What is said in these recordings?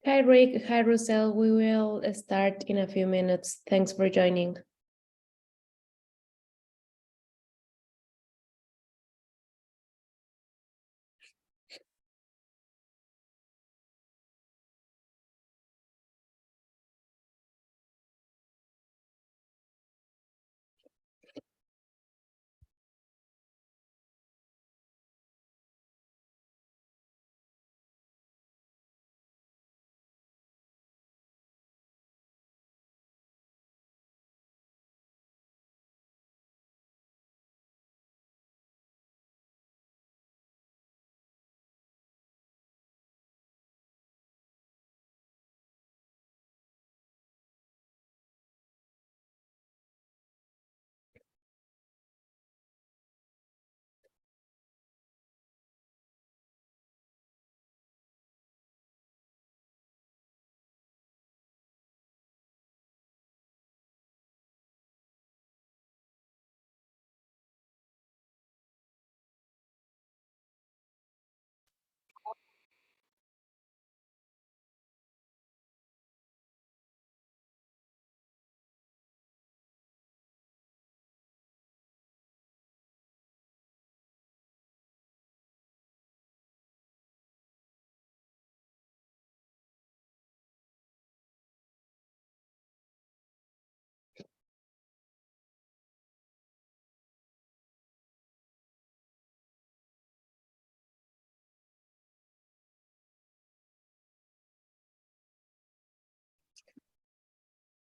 Hi, Rick. Hi, Russell. We will start in a few minutes. Thanks for joining.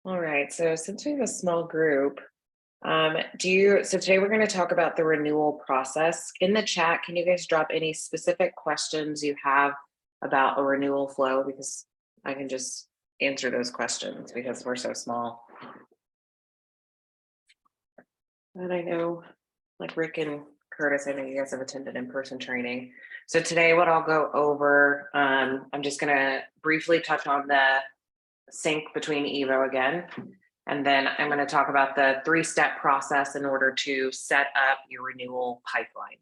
All right, so since we have a small group, so today we're going to talk about the renewal process. In the chat, can you guys drop any specific questions you have about a renewal flow? Because I can just answer those questions because we're so small. And I know, like Rick and Curtis, I know you guys have attended in-person training. So today what I'll go over, I'm just going to briefly touch on the sync between Evo again. And then I'm going to talk about the 3-step process in order to set up your renewal pipeline.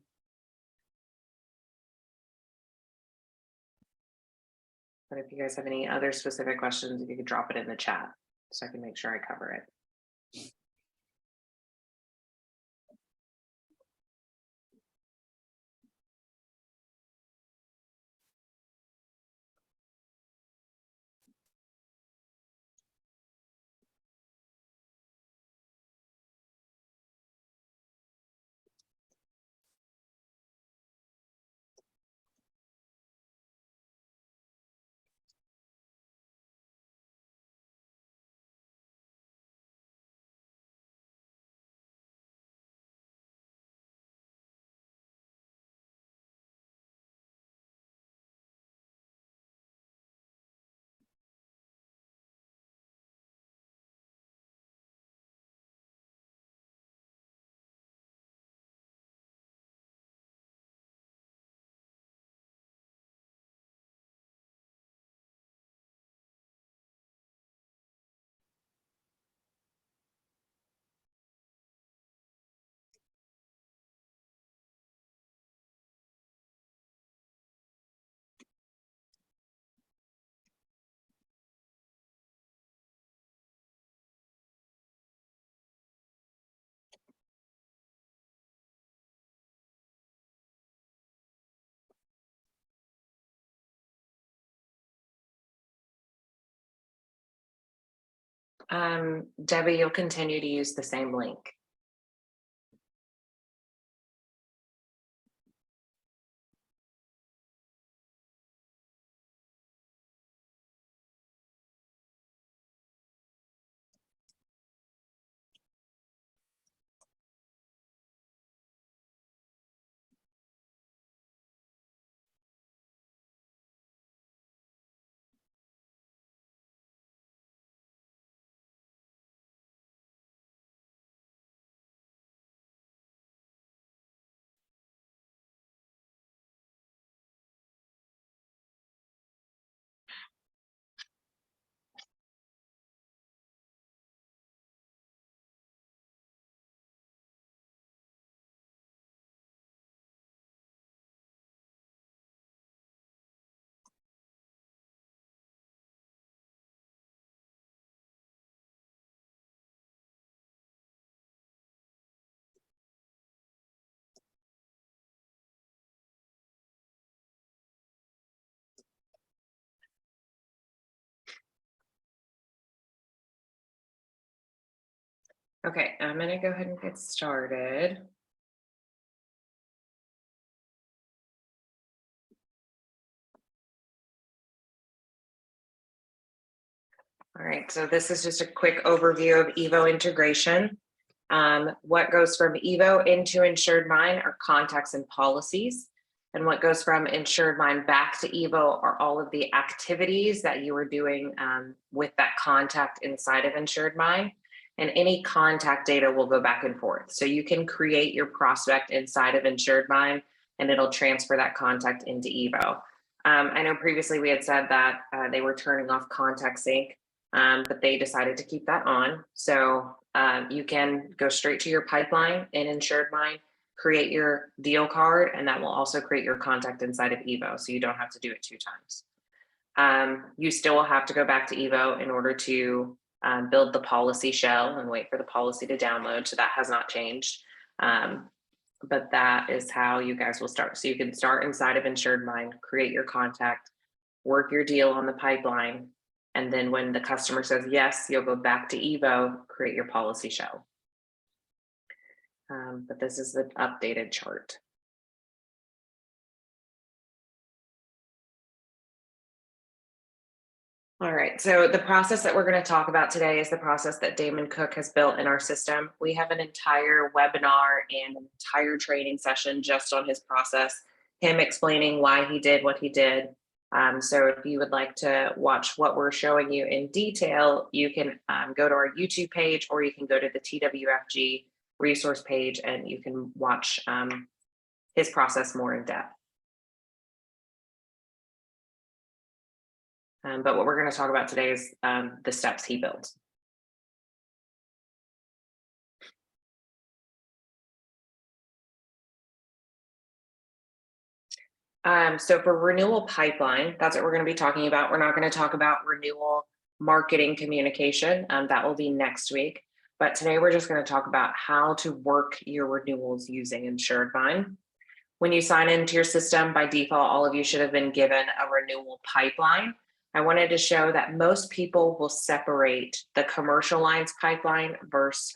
But if you guys have any other specific questions, you can drop it in the chat so I can make sure I cover it. Debbie, you'll continue to use the same link. Okay, I'm gonna go ahead and get started. All right, so this is just a quick overview of Evo integration. What goes from Evo into InsuredMine are contacts and policies. And what goes from InsuredMine back to Evo are all of the activities that you were doing with that contact inside of InsuredMine. And any contact data will go back and forth. So you can create your prospect inside of InsuredMine and it'll transfer that contact into Evo. I know previously we had said that they were turning off contact sync. But they decided to keep that on. So you can go straight to your pipeline in InsuredMine, create your deal card, and that will also create your contact inside of Evo. So you don't have to do it 2 times. You still will have to go back to Evo in order to build the policy shell and wait for the policy to download. So that has not changed. But that is how you guys will start. So you can start inside of InsuredMine, create your contact, work your deal on the pipeline, and then when the customer says yes, you'll go back to Evo, create your policy shell. But this is the updated chart. All right, so the process that we're going to talk about today is the process that Damon Cook has built in our system. We have an entire webinar and an entire training session just on his process, him explaining why he did what he did. So if you would like to watch what we're showing you in detail, you can go to our YouTube page, or you can go to the TWFG resource page and you can watch his process more in depth. But what we're going to talk about today is the steps he built. So for renewal pipeline, that's what we're going to be talking about. We're not going to talk about renewal marketing communication. That will be next week. But today we're just going to talk about how to work your renewals using InsuredMine. When you sign into your system, by default, all of you should have been given a renewal pipeline. I wanted to show that most people will separate the commercial lines pipeline versus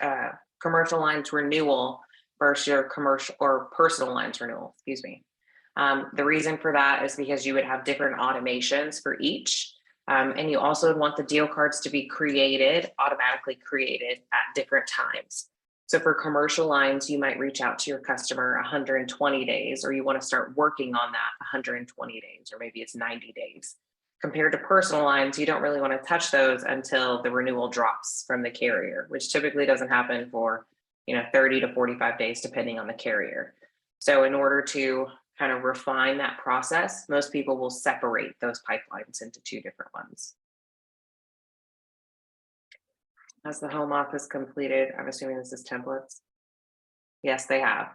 commercial lines renewal versus your commercial or personal lines renewal, excuse me. The reason for that is because you would have different automations for each. And you also would want the deal cards to be automatically created at different times. So for commercial lines, you might reach out to your customer 120 days, or you want to start working on that 120 days, or maybe it's 90 days. Compared to personal lines, you don't really want to touch those until the renewal drops from the carrier, which typically doesn't happen for 30 to 45 days, depending on the carrier. So in order to kind of refine that process, most people will separate those pipelines into 2 different ones. Has the home office completed? I'm assuming this is templates. Yes, they have.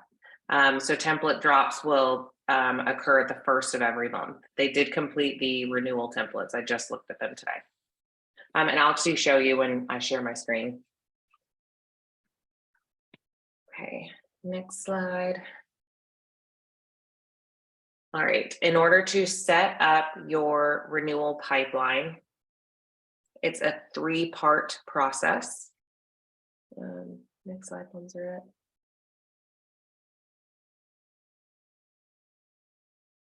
So template drops will occur at the 1st of every month. They did complete the renewal templates. I just looked at them today. And I'll actually show you when I share my screen. Okay, next slide. All right, in order to set up your renewal pipeline, it's a 3-part process. Next slide, Monserrat.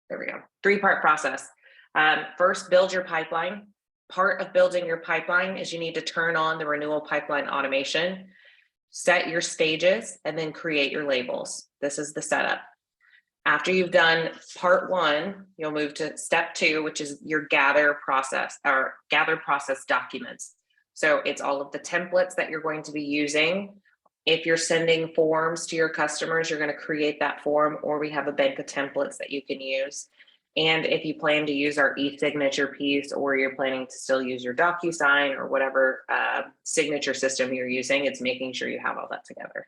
There we go. 3-part process. First, build your pipeline. Part of building your pipeline is you need to turn on the renewal pipeline automation, set your stages, and then create your labels. This is the setup. After you've done part 1, you'll move to step 2, which is your gather process documents. So it's all of the templates that you're going to be using. If you're sending forms to your customers, you're going to create that form, or we have a bank of templates that you can use. And if you plan to use our e-signature piece, or you're planning to still use your DocuSign or whatever signature system you're using, it's making sure you have all that together.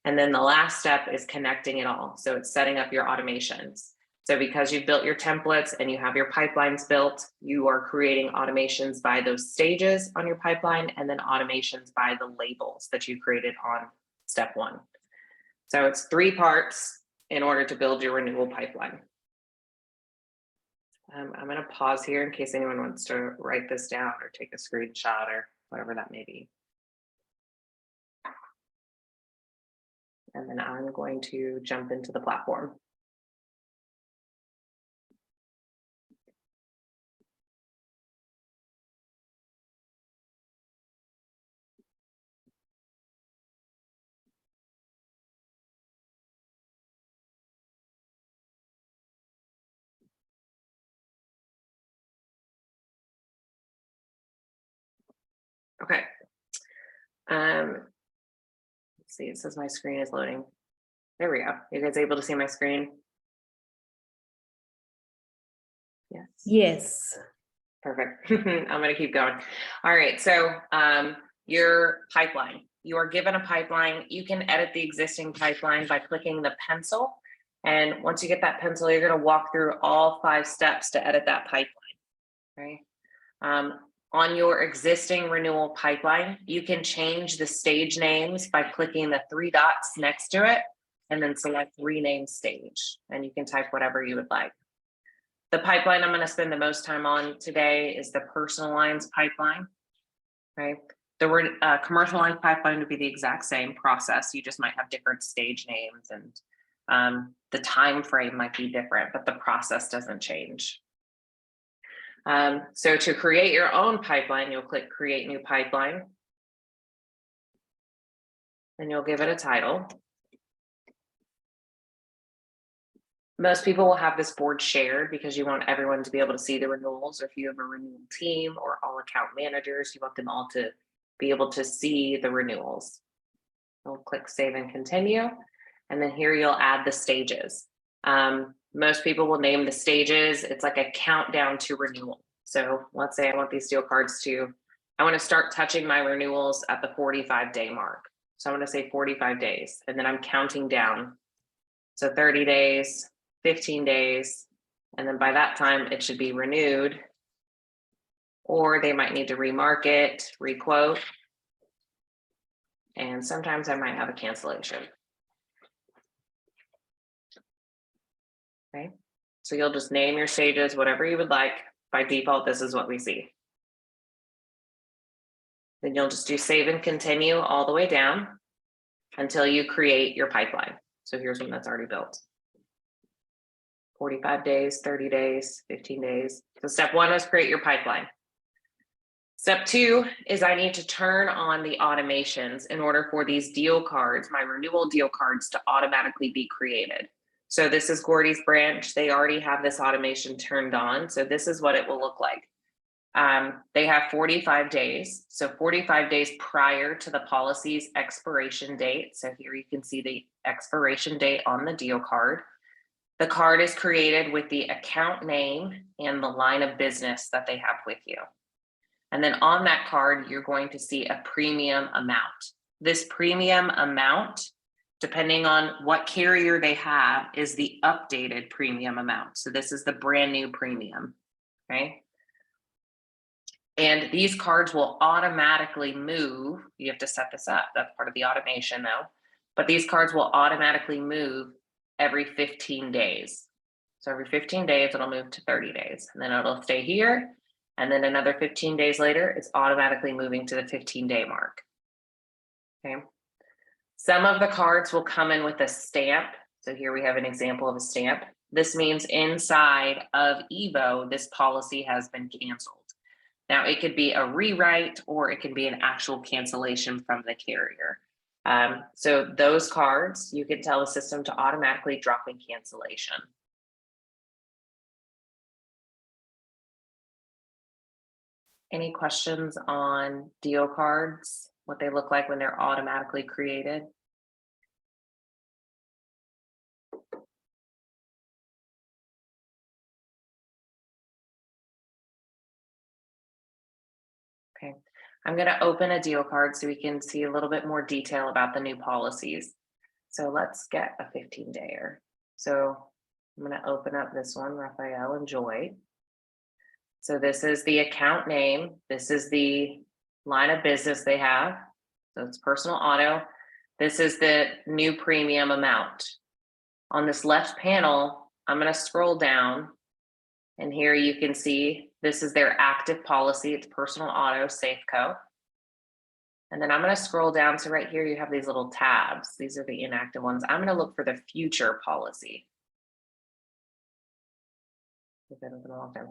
And then the last step is connecting it all. So it's setting up your automations. So because you've built your templates and you have your pipelines built, you are creating automations by those stages on your pipeline, and then automations by the labels that you created on step 1. So it's 3 parts in order to build your renewal pipeline. I'm going to pause here in case anyone wants to write this down or take a screenshot or whatever that may be. And then I'm going to jump into the platform. Okay. Let's see, it says my screen is loading. There we go. You guys able to see my screen? Yes. Yes. Perfect. I'm going to keep going. All right. So your pipeline, you are given a pipeline. You can edit the existing pipeline by clicking the pencil. And once you get that pencil, you're going to walk through all 5 steps to edit that pipeline. Right. On your existing renewal pipeline, you can change the stage names by clicking the 3 dots next to it and then select rename stage. And you can type whatever you would like. The pipeline I'm going to spend the most time on today is the personal lines pipeline. Right. The commercial lines pipeline would be the exact same process. You just might have different stage names and the time frame might be different, but the process doesn't change. So to create your own pipeline, you'll click Create New Pipeline. And you'll give it a title. Most people will have this board shared because you want everyone to be able to see the renewals, or if you have a renewal team or all account managers, you want them all to be able to see the renewals. We'll click Save and Continue. And then here you'll add the stages. Most people will name the stages. It's like a countdown to renewal. So let's say I want these deal cards I want to start touching my renewals at the 45-day mark. So I'm going to say 45 days, and then I'm counting down. So 30 days, 15 days, and then by that time it should be renewed, or they might need to remarket, requote, and sometimes I might have a cancellation. Okay, so you'll just name your stages, whatever you would like. By default, this is what we see. Then you'll just do Save and Continue all the way down until you create your pipeline. So here's one that's already built. 45 days, 30 days, 15 days. So step 1 is create your pipeline. Step 2 is I need to turn on the automations in order for these deal cards, my renewal deal cards, to automatically be created. So this is Gordy's branch. They already have this automation turned on. So this is what it will look like. They have 45 days. So 45 days prior to the policy's expiration date. So here you can see the expiration date on the deal card. The card is created with the account name and the line of business that they have with you. And then on that card, you're going to see a premium amount. This premium amount, depending on what carrier they have, is the updated premium amount. So this is the brand new premium, okay? And these cards will automatically move. You have to set this up. That's part of the automation though. But these cards will automatically move every 15 days. So every 15 days, it'll move to 30 days. And then it'll stay here. And then another 15 days later, it's automatically moving to the 15-day mark. Okay. Some of the cards will come in with a stamp. So here we have an example of a stamp. This means inside of Evo, this policy has been canceled. Now, it could be a rewrite or it can be an actual cancellation from the carrier. So those cards, you can tell the system to automatically drop in cancellation. Any questions on deal cards, what they look like when they're automatically created? Okay, I'm going to open a deal card so we can see a little bit more detail about the new policies. So let's get a 15-dayer. So I'm going to open up this one, Raphael and Joy. So this is the account name. This is the line of business they have. So it's personal auto. This is the new premium amount. On this left panel, I'm going to scroll down. And here you can see this is their active policy. It's personal auto Safeco. And then I'm going to scroll down. So right here, you have these little tabs. These are the inactive ones. I'm going to look for the future policy.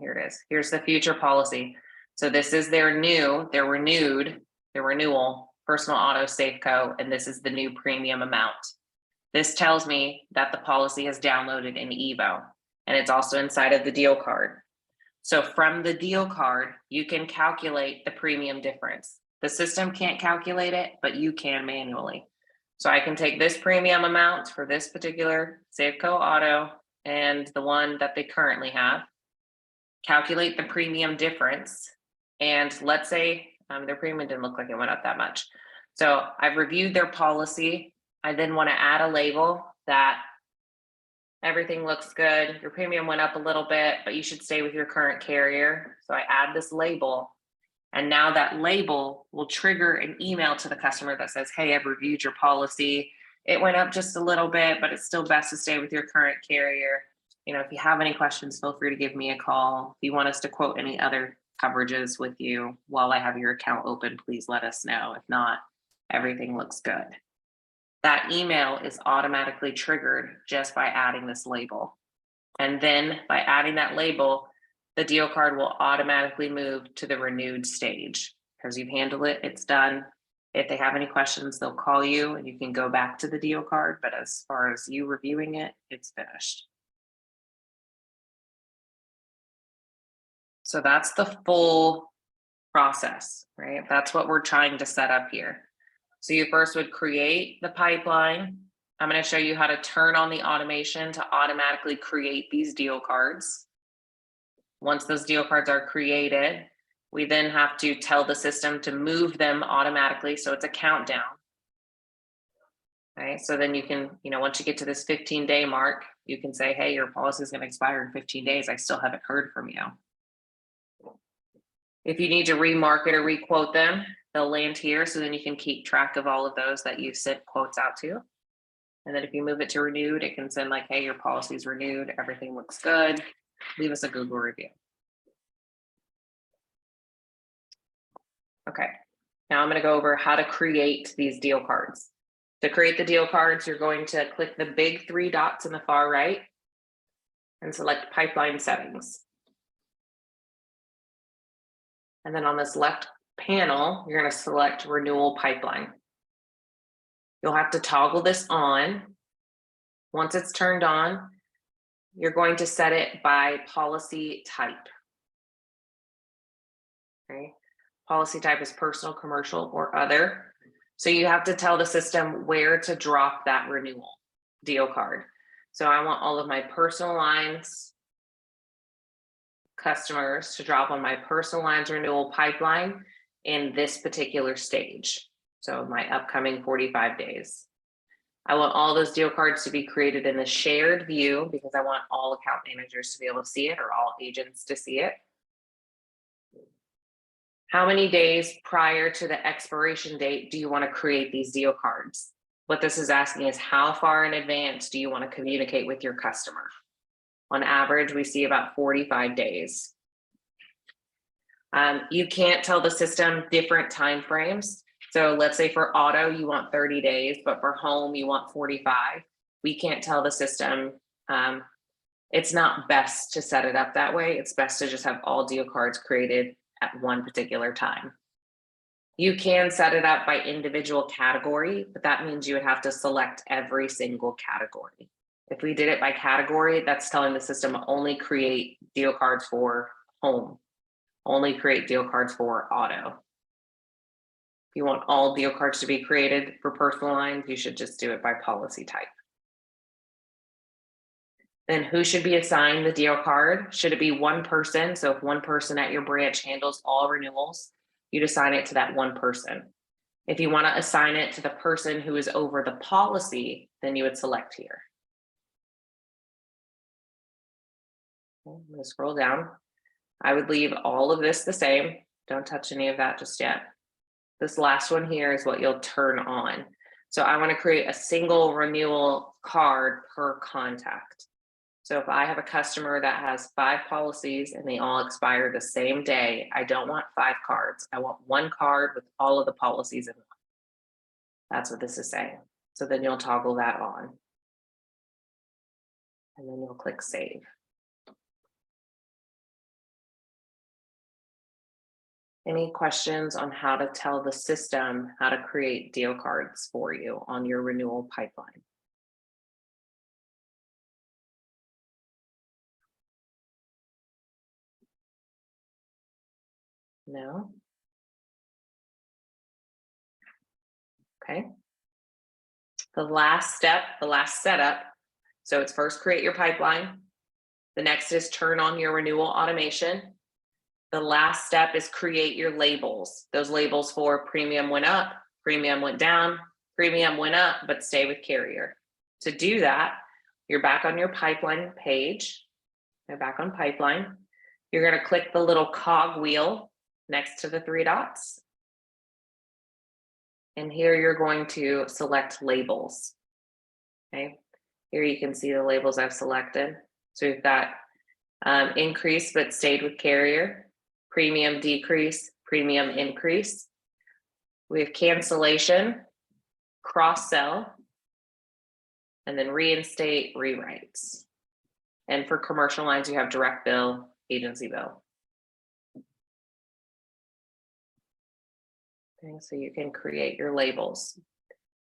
Here it is. Here's the future policy. So this is their renewal personal auto Safeco, and this is the new premium amount. This tells me that the policy has downloaded an Evo, and it's also inside of the deal card. So from the deal card, you can calculate the premium difference. The system can't calculate it, but you can manually. So I can take this premium amount for this particular Safeco auto and the one that they currently have, calculate the premium difference, and let's say their premium didn't look like it went up that much. So I've reviewed their policy. I then want to add a label that everything looks good. Your premium went up a little bit, but you should stay with your current carrier. So I add this label, and now that label will trigger an email to the customer that says, hey, I've reviewed your policy. It went up just a little bit, but it's still best to stay with your current carrier. You know, if you have any questions, feel free to give me a call. If you want us to quote any other coverages with you while I have your account open, please let us know. If not, everything looks good. That email is automatically triggered just by adding this label. And then by adding that label, the deal card will automatically move to the renewed stage. Because you've handled it, it's done. If they have any questions, they'll call you and you can go back to the deal card. But as far as you reviewing it, it's finished. So that's the full process, right? That's what we're trying to set up here. So you first would create the pipeline. I'm going to show you how to turn on the automation to automatically create these deal cards. Once those deal cards are created, we then have to tell the system to move them automatically. So it's a countdown. Okay, so then you can, once you get to this 15-day mark, you can say, hey, your policy is going to expire in 15 days. I still haven't heard from you. If you need to remarket or requote them, they'll land here. So then you can keep track of all of those that you sent quotes out to. And then if you move it to renewed, it can send like, hey, your policy is renewed. Everything looks good. Leave us a Google review. Okay, now I'm going to go over how to create these deal cards. To create the deal cards, you're going to click the big 3 dots in the far right and select pipeline settings. And then on this left panel, you're going to select renewal pipeline. You'll have to toggle this on. Once it's turned on, you're going to set it by policy type. Okay. Policy type is personal, commercial, or other. So you have to tell the system where to drop that renewal deal card. So I want all of my personal lines customers to drop on my personal lines renewal pipeline in this particular stage. So my upcoming 45 days. I want all those deal cards to be created in the shared view because I want all account managers to be able to see it or all agents to see it. How many days prior to the expiration date do you want to create these deal cards? What this is asking is how far in advance do you want to communicate with your customer? On average, we see about 45 days. You can't tell the system different time frames. So let's say for auto, you want 30 days, but for home, you want 45. We can't tell the system. It's not best to set it up that way. It's best to just have all deal cards created at one particular time. You can set it up by individual category, but that means you would have to select every single category. If we did it by category, that's telling the system only create deal cards for home, only create deal cards for auto. If you want all deal cards to be created for personal lines, you should just do it by policy type. Then who should be assigned the deal card? Should it be one person? So if one person at your branch handles all renewals, you'd assign it to that one person. If you want to assign it to the person who is over the policy, then you would select here. I'm going to scroll down. I would leave all of this the same. Don't touch any of that just yet. This last one here is what you'll turn on. So I want to create a single renewal card per contact. So if I have a customer that has 5 policies and they all expire the same day, I don't want 5 cards. I want 1 card with all of the policies in one. That's what this is saying. So then you'll toggle that on. And then you'll click save. Any questions on how to tell the system how to create deal cards for you on your renewal pipeline? No? Okay. The last step, the last setup. So it's first create your pipeline. The next is turn on your renewal automation. The last step is create your labels. Those labels for premium went up, premium went down, premium went up, but stay with carrier. To do that, you're back on your pipeline page. You're back on pipeline. You're going to click the little cog wheel next to the 3 dots. And here you're going to select labels. Okay. Here you can see the labels I've selected. So we've got increase but stayed with carrier, premium decrease, premium increase. We have cancellation, cross-sell, and then reinstate, rewrites. And for commercial lines, you have direct bill, agency bill. Okay, so you can create your labels.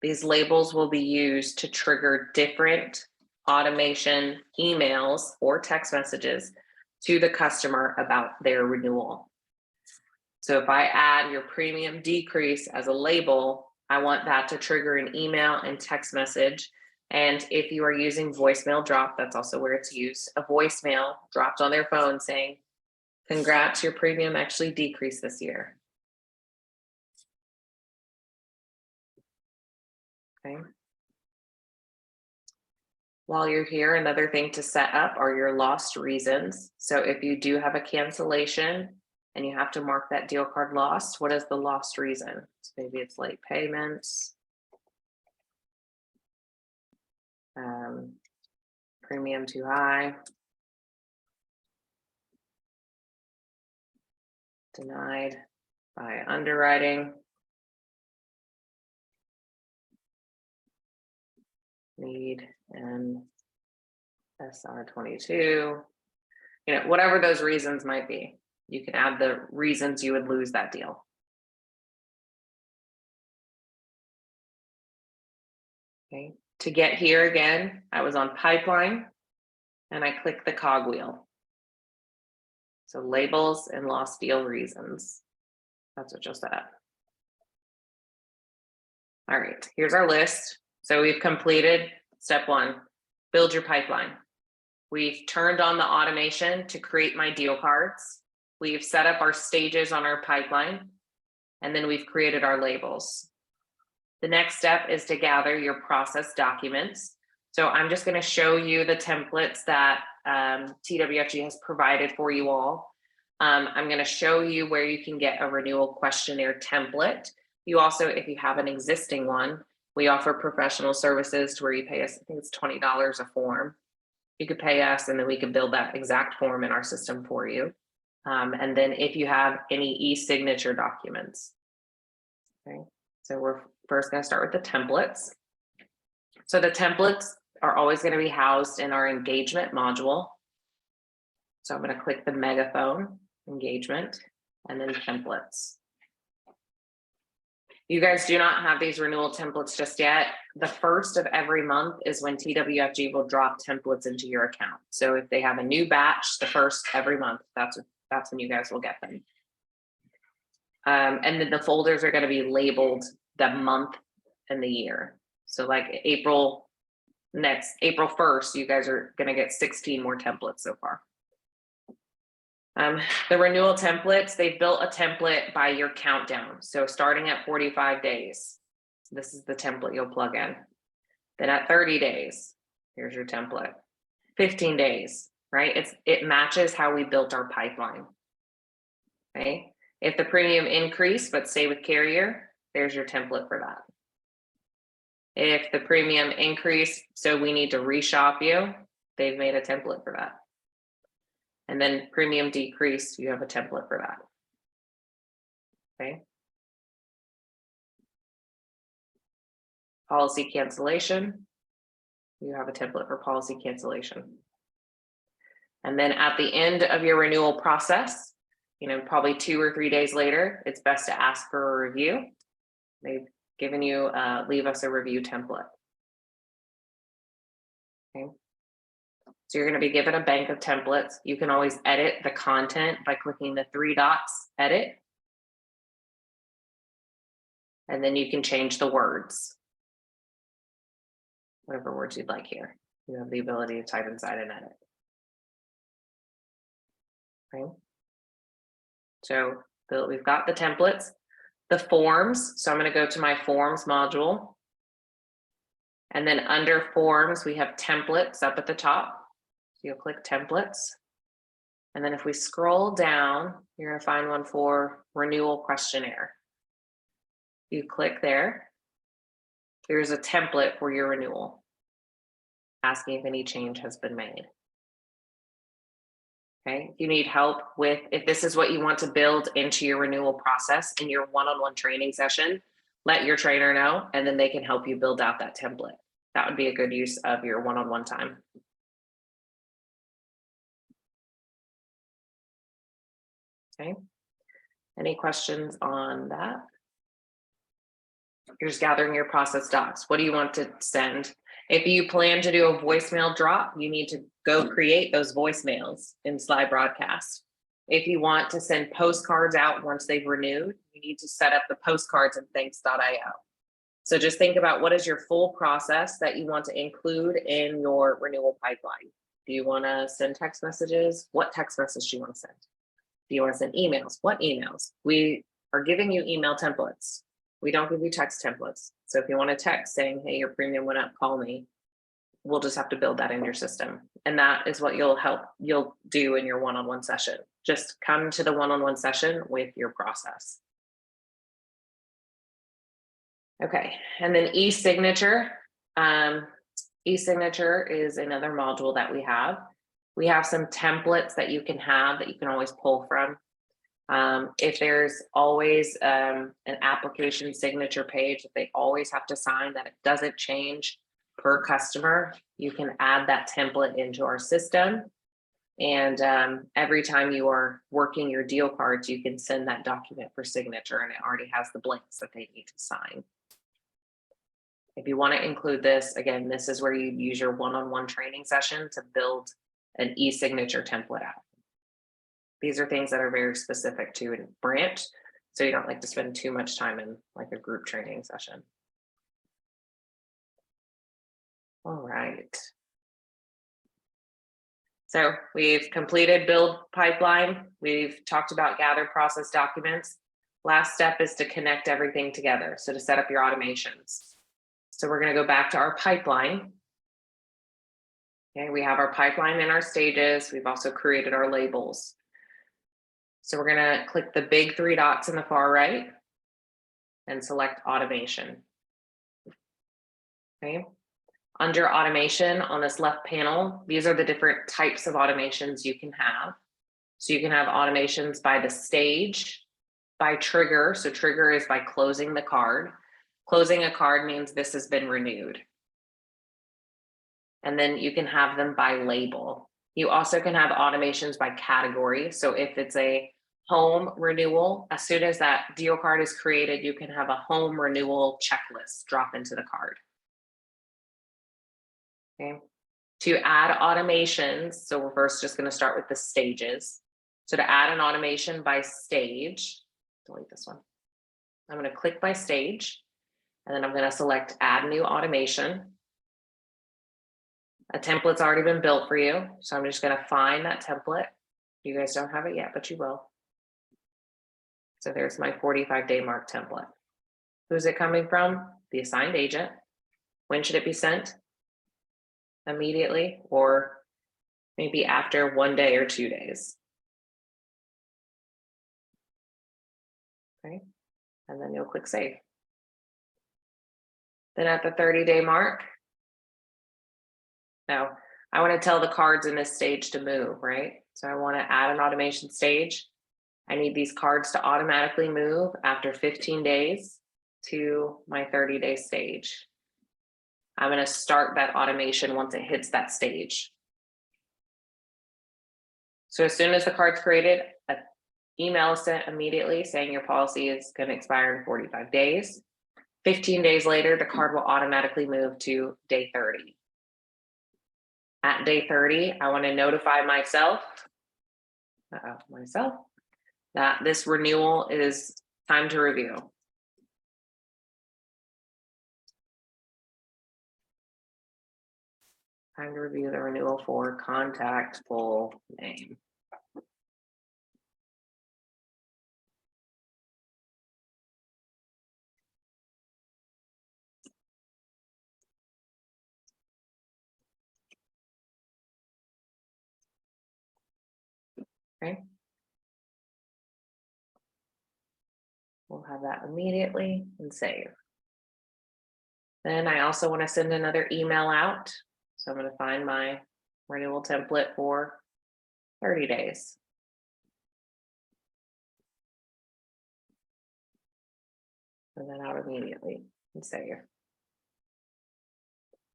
These labels will be used to trigger different automation emails or text messages to the customer about their renewal. So if I add your premium decrease as a label, I want that to trigger an email and text message. And if you are using voicemail drop, that's also where it's used, a voicemail dropped on their phone saying, congrats, your premium actually decreased this year. Okay. While you're here, another thing to set up are your lost reasons. So if you do have a cancellation and you have to mark that deal card lost, what is the lost reason? So maybe it's late payments, premium too high, denied by underwriting, need an SR22, you know, whatever those reasons might be. You can add the reasons you would lose that deal. Okay, to get here again, I was on pipeline and I clicked the cog wheel. So labels and lost deal reasons. That's what you'll set up. All right, here's our list. So we've completed step 1, build your pipeline. We've turned on the automation to create my deal cards. We've set up our stages on our pipeline, and then we've created our labels. The next step is to gather your process documents. So I'm just going to show you the templates that TWFG has provided for you all. I'm going to show you where you can get a renewal questionnaire template. You also, if you have an existing one, we offer professional services to where you pay us, I think it's $20 a form. You could pay us and then we can build that exact form in our system for you. And then if you have any e-signature documents. Okay, so we're first going to start with the templates. So the templates are always going to be housed in our engagement module. So I'm going to click the megaphone engagement and then templates. You guys do not have these renewal templates just yet. The first of every month is when TWFG will drop templates into your account. So if they have a new batch, the first every month, that's when you guys will get them. And then the folders are going to be labeled the month and the year. So like April 1st, you guys are going to get 16 more templates so far. The renewal templates, they've built a template by your countdown. So starting at 45 days, this is the template you'll plug in. Then at 30 days, here's your template. 15 days, right? It matches how we built our pipeline. Okay. If the premium increased but stay with carrier, there's your template for that. If the premium increased, so we need to reshop you, they've made a template for that. And then premium decrease, you have a template for that. Okay. Policy cancellation, you have a template for policy cancellation. And then at the end of your renewal process, probably 2 or 3 days later, it's best to ask for a review. They've given you leave us a review template. Okay. So you're going to be given a bank of templates. You can always edit the content by clicking the 3 dots, edit. And then you can change the words. Whatever words you'd like here. You have the ability to type inside and edit. Okay. So we've got the templates, the forms. So I'm going to go to my forms module. And then under forms, we have templates up at the top. So you'll click templates. And then if we scroll down, you're going to find one for renewal questionnaire. You click there. There's a template for your renewal, asking if any change has been made. Okay, if you need help with, if this is what you want to build into your renewal process in your one-on-one training session, let your trainer know, and then they can help you build out that template. That would be a good use of your one-on-one time. Okay, any questions on that? You're just gathering your process docs. What do you want to send? If you plan to do a voicemail drop, you need to go create those voicemails in Slide Broadcast. If you want to send postcards out once they've renewed, you need to set up the postcards in thanks.io. So just think about what is your full process that you want to include in your renewal pipeline. Do you want to send text messages? What text message do you want to send? Do you want to send emails? What emails? We are giving you email templates. We don't give you text templates. So if you want to text saying, hey, your premium went up, call me, we'll just have to build that in your system. And that is what you'll do in your one-on-one session. Just come to the one-on-one session with your process. Okay, and then e-signature. E-signature is another module that we have. We have some templates that you can have that you can always pull from. If there's always an application signature page that they always have to sign that it doesn't change per customer, you can add that template into our system. And every time you are working your deal cards, you can send that document for signature and it already has the blanks that they need to sign. If you want to include this, again, this is where you use your one-on-one training session to build an e-signature template out. These are things that are very specific to a branch, so you don't like to spend too much time in like a group training session. All right. So we've completed build pipeline. We've talked about gather process documents. Last step is to connect everything together. So to set up your automations. So we're going to go back to our pipeline. Okay, we have our pipeline in our stages. We've also created our labels. So we're going to click the big 3 dots in the far right and select automation. Okay. Under automation on this left panel, these are the different types of automations you can have. So you can have automations by the stage, by trigger. So trigger is by closing the card. Closing a card means this has been renewed. And then you can have them by label. You also can have automations by category. So if it's a home renewal, as soon as that deal card is created, you can have a home renewal checklist drop into the card. Okay. To add automations, so we're first just going to start with the stages. So to add an automation by stage, delete this one. I'm going to click by stage, and then I'm going to select add new automation. A template's already been built for you, so I'm just going to find that template. You guys don't have it yet, but you will. So there's my 45-day mark template. Who's it coming from? The assigned agent. When should it be sent? Immediately, or maybe after 1 day or 2 days. Okay, and then you'll click save. Then at the 30-day mark, now I want to tell the cards in this stage to move, right? So I want to add an automation stage. I need these cards to automatically move after 15 days to my 30-day stage. I'm going to start that automation once it hits that stage. So as soon as the card's created, an email is sent immediately saying your policy is going to expire in 45 days. 15 days later, the card will automatically move to day 30. At day 30, I want to notify myself that this renewal is time to review. Time to review the renewal for contact full name. Okay. We'll have that immediately and save. Then I also want to send another email out. So I'm going to find my renewal template for 30 days. Send that out immediately and save.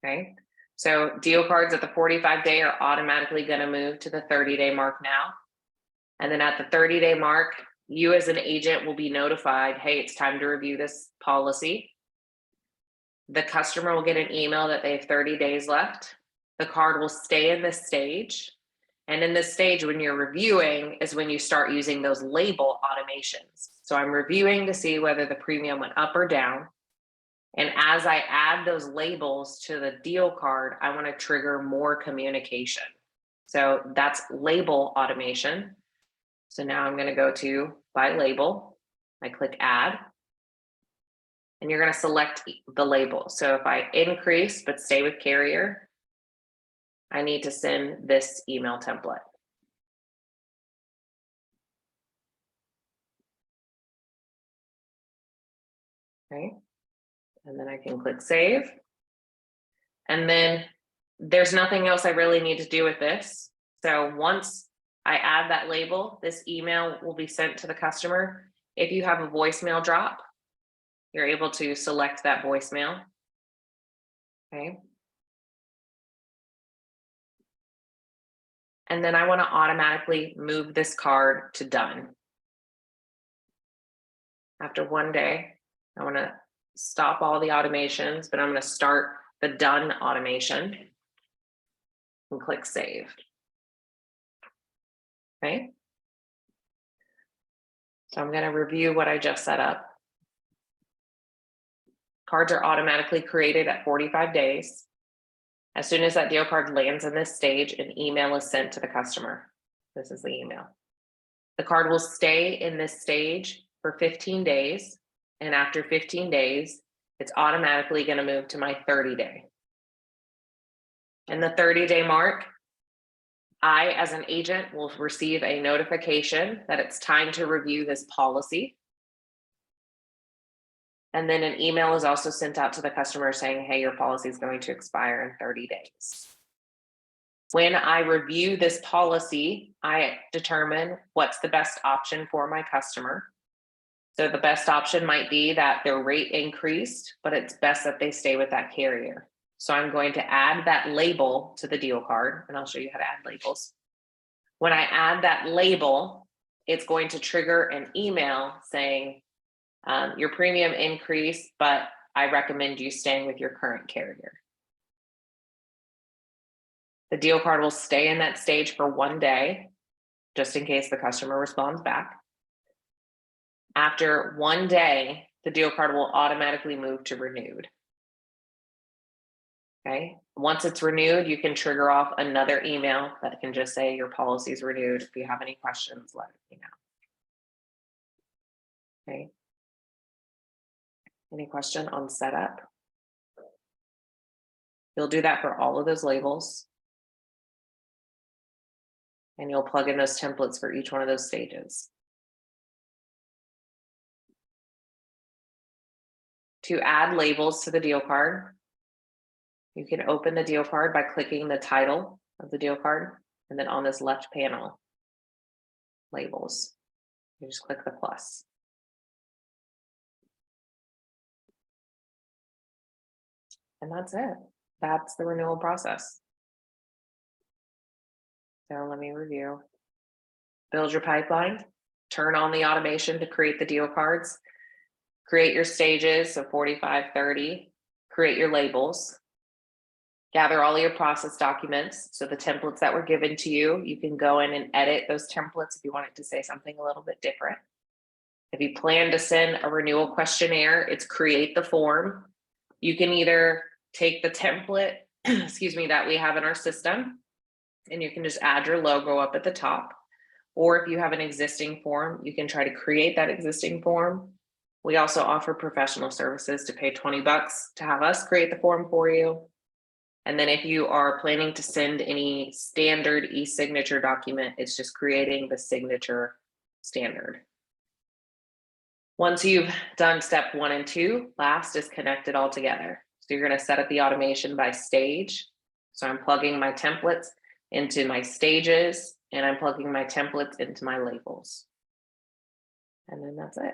Okay. So deal cards at the 45-day are automatically going to move to the 30-day mark now. And then at the 30-day mark, you as an agent will be notified, hey, it's time to review this policy. The customer will get an email that they have 30 days left. The card will stay in this stage. And in this stage, when you're reviewing is when you start using those label automations. So I'm reviewing to see whether the premium went up or down. And as I add those labels to the deal card, I want to trigger more communication. So that's label automation. So now I'm going to go to by label. I click add. And you're going to select the label. So if I increase but stay with carrier, I need to send this email template. Okay. And then I can click save. And then there's nothing else I really need to do with this. So once I add that label, this email will be sent to the customer. If you have a voicemail drop, you're able to select that voicemail. Okay. And then I want to automatically move this card to done. After 1 day, I want to stop all the automations, but I'm going to start the done automation and click save. Okay. So I'm going to review what I just set up. Cards are automatically created at 45 days. As soon as that deal card lands in this stage, an email is sent to the customer. This is the email. The card will stay in this stage for 15 days. And after 15 days, it's automatically going to move to my 30-day. And the 30-day mark, I, as an agent, will receive a notification that it's time to review this policy. And then an email is also sent out to the customer saying, hey, your policy is going to expire in 30 days. When I review this policy, I determine what's the best option for my customer. So the best option might be that their rate increased, but it's best that they stay with that carrier. So I'm going to add that label to the deal card, and I'll show you how to add labels. When I add that label, it's going to trigger an email saying, your premium increased, but I recommend you staying with your current carrier. The deal card will stay in that stage for 1 day, just in case the customer responds back. After 1 day, the deal card will automatically move to renewed. Okay. Once it's renewed, you can trigger off another email that can just say your policy is renewed. If you have any questions, let me know. Okay. Any question on setup? You'll do that for all of those labels. And you'll plug in those templates for each one of those stages. To add labels to the deal card, you can open the deal card by clicking the title of the deal card. And then on this left panel, labels, you just click the plus. And that's it. That's the renewal process. So let me review. Build your pipeline, turn on the automation to create the deal cards, create your stages, so 45, 30, create your labels, gather all your process documents. So the templates that were given to you, you can go in and edit those templates if you want it to say something a little bit different. If you plan to send a renewal questionnaire, it's create the form. You can either take the template, excuse me, that we have in our system, and you can just add your logo up at the top. Or if you have an existing form, you can try to create that existing form. We also offer professional services to pay $20 to have us create the form for you. And then if you are planning to send any standard e-signature document, it's just creating the signature standard. Once you've done step 1 and 2, last is connect it all together. So you're going to set up the automation by stage. So I'm plugging my templates into my stages, and I'm plugging my templates into my labels. And then that's it.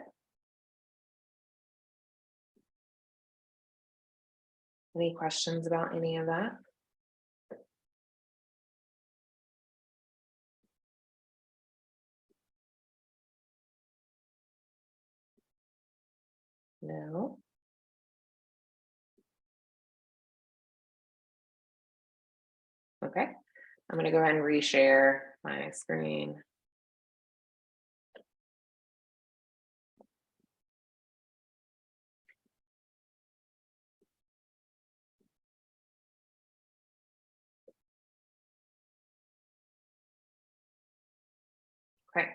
Any questions about any of that? No. Okay. I'm going to go ahead and reshare my screen. Okay.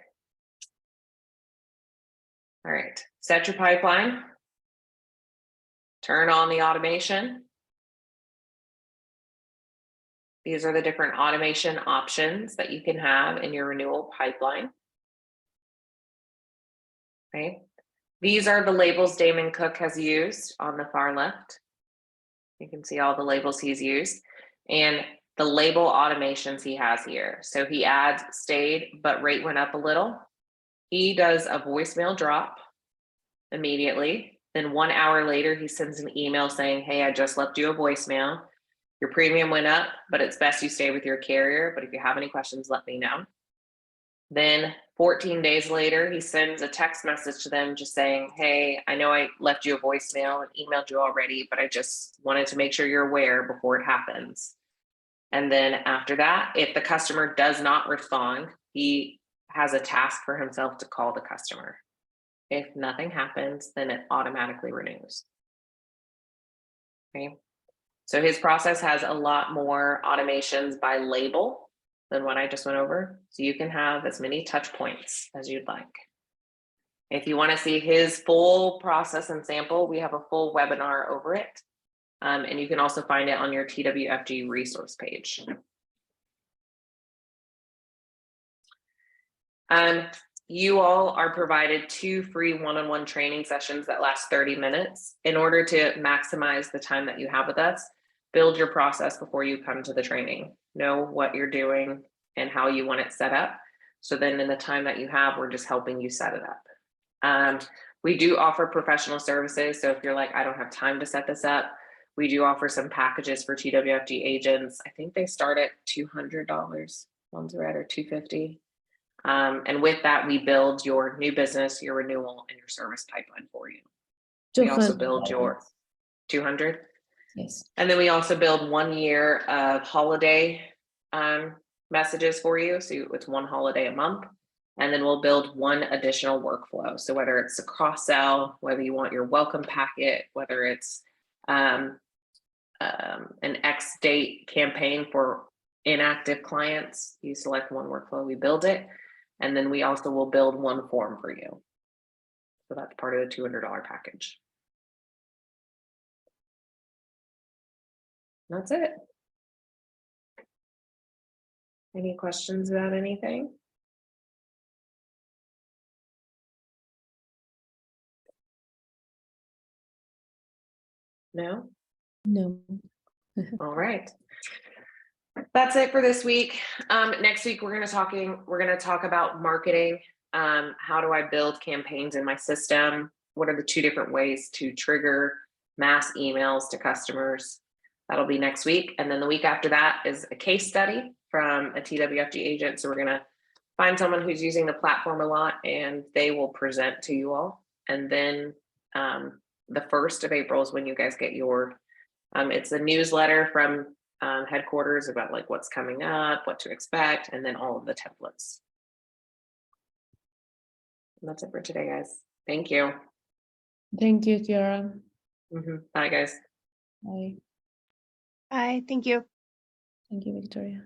All right. Set your pipeline. Turn on the automation. These are the different automation options that you can have in your renewal pipeline. Okay. These are the labels Damon Cook has used on the far left. You can see all the labels he's used and the label automations he has here. So he adds stayed, but rate went up a little. He does a voicemail drop immediately. Then 1 hour later, he sends an email saying, hey, I just left you a voicemail. Your premium went up, but it's best you stay with your carrier. But if you have any questions, let me know. Then 14 days later, he sends a text message to them just saying, hey, I know I left you a voicemail and emailed you already, but I just wanted to make sure you're aware before it happens. And then after that, if the customer does not respond, he has a task for himself to call the customer. If nothing happens, then it automatically renews. Okay. So his process has a lot more automations by label than what I just went over. So you can have as many touch points as you'd like. If you want to see his full process and sample, we have a full webinar over it. And you can also find it on your TWFG resource page. You all are provided 2 free one-on-one training sessions that last 30 minutes. In order to maximize the time that you have with us, build your process before you come to the training. Know what you're doing and how you want it set up. So then in the time that you have, we're just helping you set it up. We do offer professional services. So if you're like, I don't have time to set this up, we do offer some packages for TWFG agents. I think they start at $200. Ones are at or $250. And with that, we build your new business, your renewal, and your service pipeline for you. We also build your 200. Yes. And then we also build 1 year of holiday messages for you. So it's 1 holiday a month. And then we'll build 1 additional workflow. So whether it's a cross sell, whether you want your welcome packet, whether it's an X date campaign for inactive clients, you select 1 workflow, we build it. And then we also will build 1 form for you. So that's part of the $200 package. That's it. Any questions about anything? No? No. All right. That's it for this week. Next week, we're going to talk about marketing. How do I build campaigns in my system? What are the 2 different ways to trigger mass emails to customers? That'll be next week. And then the week after that is a case study from a TWFG agent. So we're going to find someone who's using the platform a lot and they will present to you all. And then the 1st of April is when you guys get your, it's a newsletter from headquarters about like what's coming up, what to expect, and then all of the templates. And that's it for today, guys. Thank you. Thank you, Kiara. Bye, guys. Bye. Bye. Thank you. Thank you, Victoria.